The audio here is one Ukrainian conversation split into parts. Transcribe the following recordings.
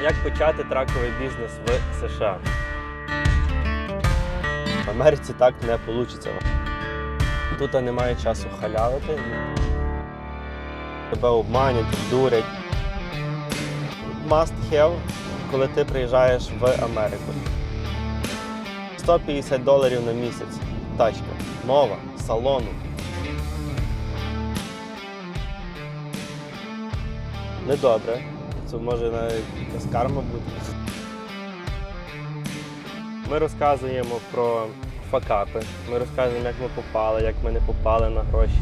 Як почати траковий бізнес в США? В Америці так не вийде. Тут немає часу халявити. Тебе обманять, дурять. Must have, коли ти приїжджаєш в Америку. $150 на місяць. Тачка. Нова. З салону. Недобре. Це може навіть якась карма бути. Ми розказуємо про факапи. Ми розказуємо, як ми попали, як ми не попали на гроші.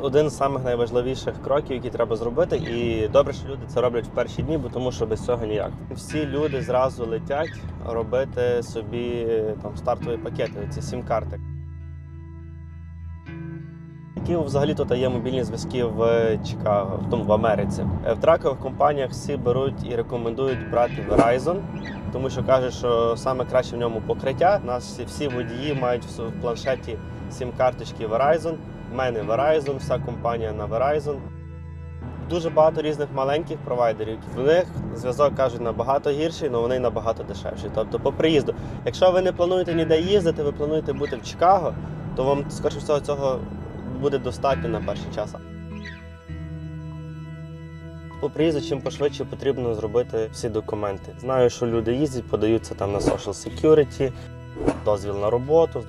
Один з самих найважливіших кроків, які треба зробити, і добре, що люди це роблять в перші дні, бо тому що без цього ніяк. Всі люди зразу летять робити собі там стартові пакети, ці сім-карти. Які взагалі тут є мобільні зв'язки в Чикаго, в Америці. В тракових компаніях всі беруть і рекомендують брати Verizon, тому що кажуть, що саме краще в ньому покриття. У нас всі водії мають в планшеті сім-карточки Verizon. В мене Verizon, вся компанія на Verizon. Дуже багато різних маленьких провайдерів. В них зв'язок, кажуть, набагато гірший, але вони набагато дешевші. Тобто по приїзду. Якщо ви не плануєте ніде їздити, ви плануєте бути в Чикаго, то вам, скоріше всього, цього буде достатньо на перший час. По приїзду чим пошвидше потрібно зробити всі документи. Знаю, що люди їздять, подаються там на Social Security, дозвіл на роботу.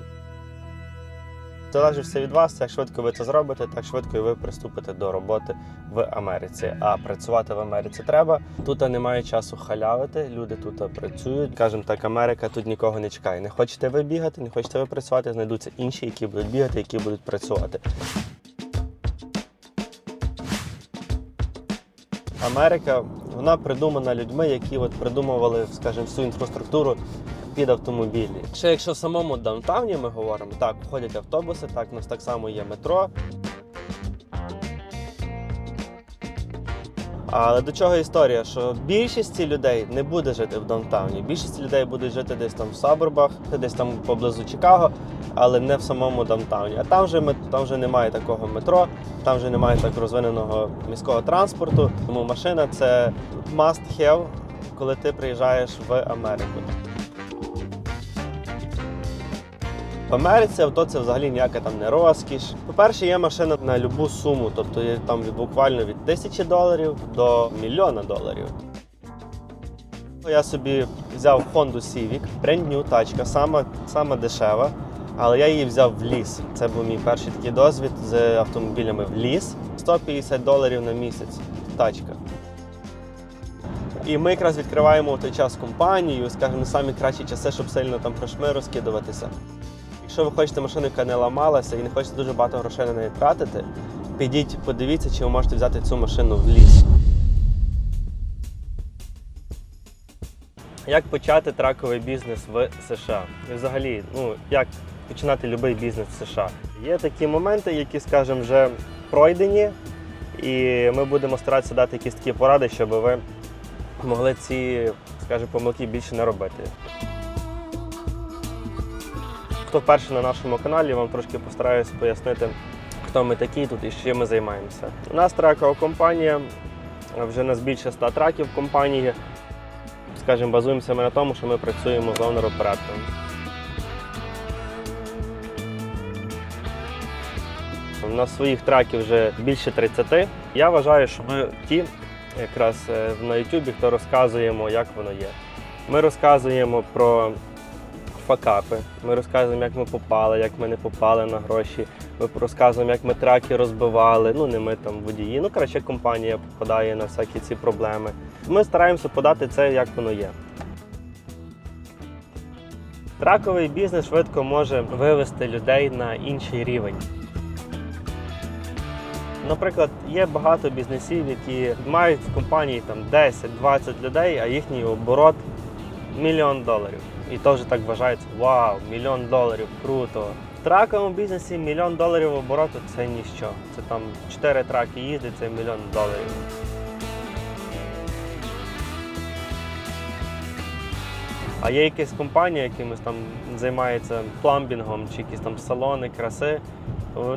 Залежить все від вас, як швидко ви це зробите, так швидко і ви приступите до роботи в Америці. А працювати в Америці треба. Тут немає часу халявити, люди тут працюють. Кажемо так, Америка тут нікого не чекає. Не хочете ви бігати, не хочете ви працювати, знайдуться інші, які будуть бігати, які будуть працювати. Америка, вона придумана людьми, які придумували, скажімо, всю інфраструктуру під автомобілі. Якщо в самому даунтауні ми говоримо, так, ходять автобуси, так, у нас так само є метро. Але до чого історія, що більшість людей не буде жити в даунтауні. Більшість людей буде жити десь там в сабурбах, десь там поблизу Чикаго, але не в самому даунтауні. А там вже немає такого метро, там вже немає так розвиненого міського транспорту. Тому машина – це must have, коли ти приїжджаєш в Америку. В Америці авто – це взагалі ніяка там не розкіш. По-перше, є машина на любу суму, тобто є там буквально від $1000 до $1 мільйона. Я собі взяв Honda Civic, brand new тачка, сама дешева, але я її взяв в ліз. Це був мій перший такий досвід з автомобілями в ліз. $150 на місяць тачка. І ми якраз відкриваємо в той час компанію, скажімо, самі кращі часи, щоб сильно там грошми розкидуватися. Якщо ви хочете машину, яка не ламалася і не хочете дуже багато грошей на неї тратити, підіть, подивіться, чи ви можете взяти цю машину в ліз. Як почати траковий бізнес в США? І взагалі, як починати будь-який бізнес в США? Є такі моменти, які, скажімо, вже пройдені, і ми будемо старатися дати якісь такі поради, щоб ви могли ці, скажімо, помилки більше не робити. Хто вперше на нашому каналі, я вам трошки постараюся пояснити, хто ми такі тут і чим ми займаємося. У нас тракова компанія, вже нас більше 100 траків в компанії. Скажімо, базуємося ми на тому, що ми працюємо з оунер-оператором. У нас своїх траків вже більше 30. Я вважаю, що ми ті, якраз на YouTube, хто розказуємо, як воно є. Ми розказуємо про факапи, ми розказуємо, як ми попали, як ми не попали на гроші. Ми розказуємо, як ми траки розбивали, не ми там водії. Коротше, компанія попадає на всякі ці проблеми. Ми стараємося подати це, як воно є. Траковий бізнес швидко може вивести людей на інший рівень. Наприклад, є багато бізнесів, які мають в компанії 10-20 людей, а їхній оборот $1 мільйон. І теж так вважається, вау, $1 мільйон, круто. В траковому бізнесі $1 мільйон обороту – це ніщо. Це там 4 траки їздять, це $1 мільйон. А є якась компанія, якимось там займається пламбінгом чи якісь там салони краси,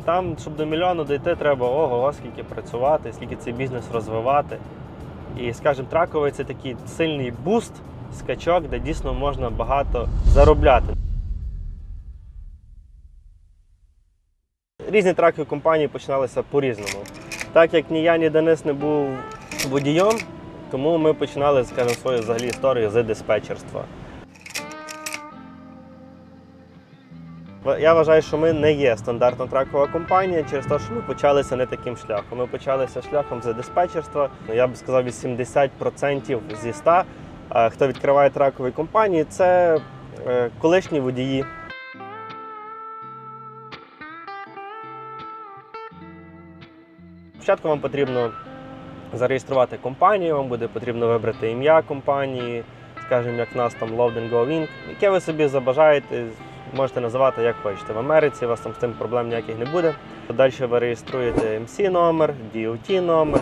Там, щоб до мільйону дійти, треба ого, скільки працювати, скільки цей бізнес розвивати. І, скажімо, траковий – це такий сильний буст, скачок, де дійсно можна багато заробляти. Різні тракові компанії починалися по-різному. Так як ні я, ні Денис не був водієм, тому ми починали, скажімо, свою взагалі історію з диспетчерства. Я вважаю, що ми не є стандартна тракова компанія через те, що ми почалися не таким шляхом. Ми почалися шляхом з диспетчерства. Я б сказав, 80% зі 100, хто відкриває тракові компанії, це колишні водії. Спочатку вам потрібно зареєструвати компанію, вам буде потрібно вибрати ім'я компанії, скажімо, як в нас там Load & Go Inc., яке ви собі забажаєте, можете називати як хочете. В Америці у вас там з тим проблем ніяких не буде. Далі ви реєструєте MC номер, DOT номер.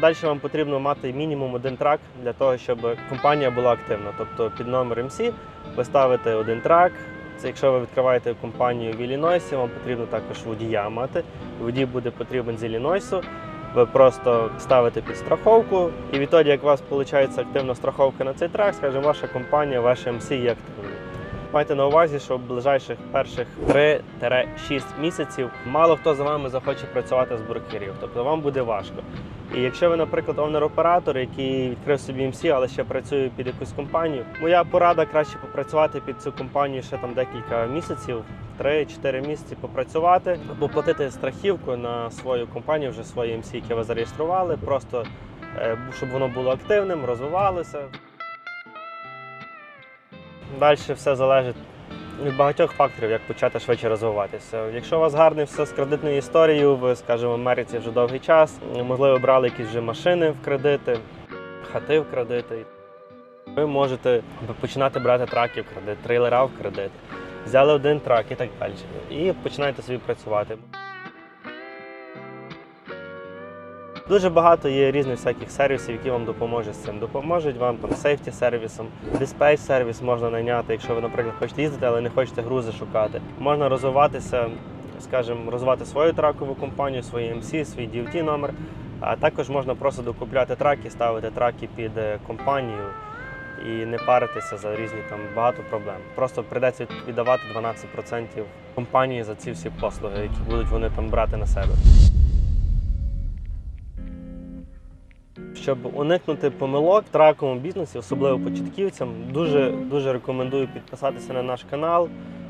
Далі вам потрібно мати мінімум один трак для того, щоб компанія була активна. Тобто під номер MC ви ставите один трак. Це якщо ви відкриваєте компанію в Іллінойсі, вам потрібно також водія мати. Водій буде потрібен з Іллінойсу. Ви просто ставите під страховку, і відтоді, як у вас виходить активна страховка на цей трак, скажімо, ваша компанія, ваш MC є активною. Майте на увазі, що в ближайших перших 3-6 місяців мало хто за вами захоче працювати з брокерів, тобто вам буде важко. І якщо ви, наприклад, овнер-оператор, який відкрив собі MC, але ще працює під якусь компанію, моя порада краще попрацювати під цю компанію ще там декілька місяців, 3-4 місяці попрацювати, або платити страхівку на свою компанію, вже своє MC, яке ви зареєстрували, просто щоб воно було активним, розвивалося. Далі все залежить від багатьох факторів, як почати швидше розвиватися. Якщо у вас гарне все з кредитною історією, ви, скажімо, в Америці вже довгий час, можливо, брали якісь вже машини в кредити, хати в кредити, ви можете починати брати траки в кредит, трейлера в кредит. Взяли один трак і так далі. І починаєте собі працювати. Дуже багато є різних всяких сервісів, які вам допоможуть з цим. Допоможуть вам там сейфті-сервісом, диспетч-сервіс можна найняти, якщо ви, наприклад, хочете їздити, але не хочете грузи шукати. Можна розвиватися, скажімо, розвивати свою тракову компанію, свій MC, свій DOT номер. А також можна просто докупляти траки, ставити траки під компанію і не паритися за різні там багато проблем. Просто прийдеться віддавати 12% компанії за ці всі послуги, які будуть вони там брати на себе. Щоб уникнути помилок в траковому бізнесі, особливо початківцям, дуже рекомендую підписатися на наш канал,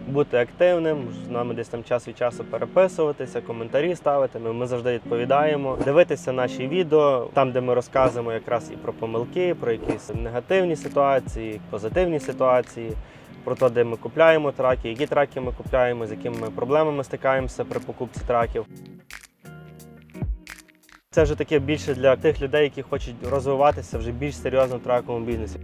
бути активним, з нами десь там час від часу переписуватися, коментарі ставити, ми завжди відповідаємо. Дивитися наші відео, там, де ми розказуємо якраз і про помилки, про якісь негативні ситуації, позитивні ситуації, про те, де ми купляємо траки, які траки ми купляємо, з якими ми проблемами стикаємося при покупці траків. Це вже таке більше для тих людей, які хочуть розвиватися вже більш серйозно в траковому бізнесі.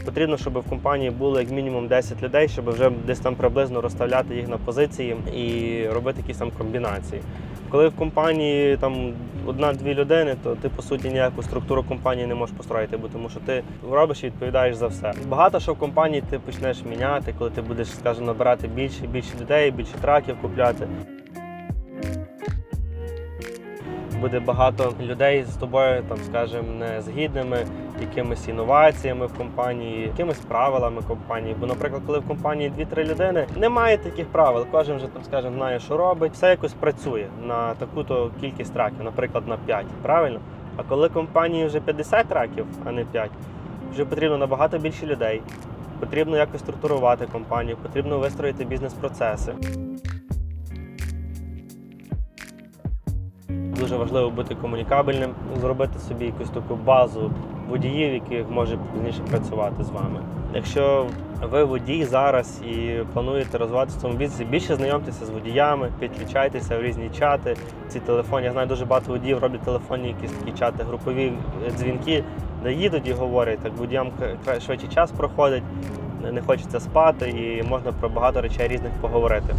Потрібно, щоб в компанії було як мінімум 10 людей, щоб вже десь там приблизно розставляти їх на позиції і робити якісь там комбінації. Коли в компанії там 1-2 людини, то ти, по суті, ніяку структуру компанії не можеш построїти, бо тому що ти робиш і відповідаєш за все. Багато що в компанії ти почнеш міняти, коли ти будеш, скажімо, набирати більше людей, більше траків купляти. Буде багато людей з тобою, там, скажімо, незгідними якимись інноваціями в компанії, якимись правилами компанії. Бо, наприклад, коли в компанії 2-3 людини, немає таких правил. Кожен вже, там, скажімо, знає, що робить. Все якось працює на таку-то кількість траків, наприклад, на 5, правильно? А коли в компанії вже 50 траків, а не 5, вже потрібно набагато більше людей. Потрібно якось структурувати компанію, потрібно вистроїти бізнес-процеси. Дуже важливо бути комунікабельним, зробити собі якусь таку базу водіїв, які може пізніше працювати з вами. Якщо ви водій зараз і плануєте розвиватися в цьому бізнесі, більше знайомтеся з водіями, підключайтеся в різні чати, ці телефони. Я знаю, дуже багато водіїв роблять телефонні якісь такі чати, групові дзвінки, де їдуть і говорять. Так водіям швидше час проходить, не хочеться спати і можна про багато речей різних поговорити.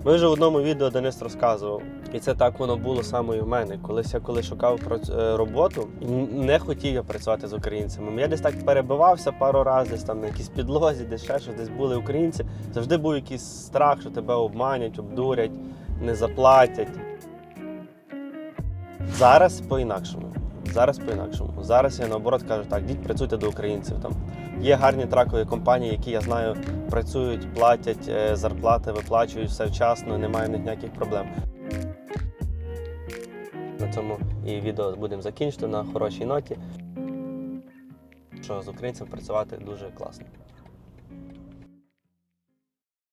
Ми вже в одному відео Денис розказував, і це так воно було саме і в мене. Коли шукав роботу, не хотів я працювати з українцями. Я десь так перебивався пару разів, десь там на якійсь підлозі, десь ще щось, десь були українці. Завжди був якийсь страх, що тебе обманять, обдурять, не заплатять. Зараз по-інакшому. Зараз я наоборот кажу, так, йдіть, працюйте до українців. Там є гарні тракові компанії, які, я знаю, працюють, платять, зарплати виплачують все вчасно, немає в них ніяких проблем. На цьому і відео будемо закінчити на хорошій ноті, що з українцем працювати дуже класно.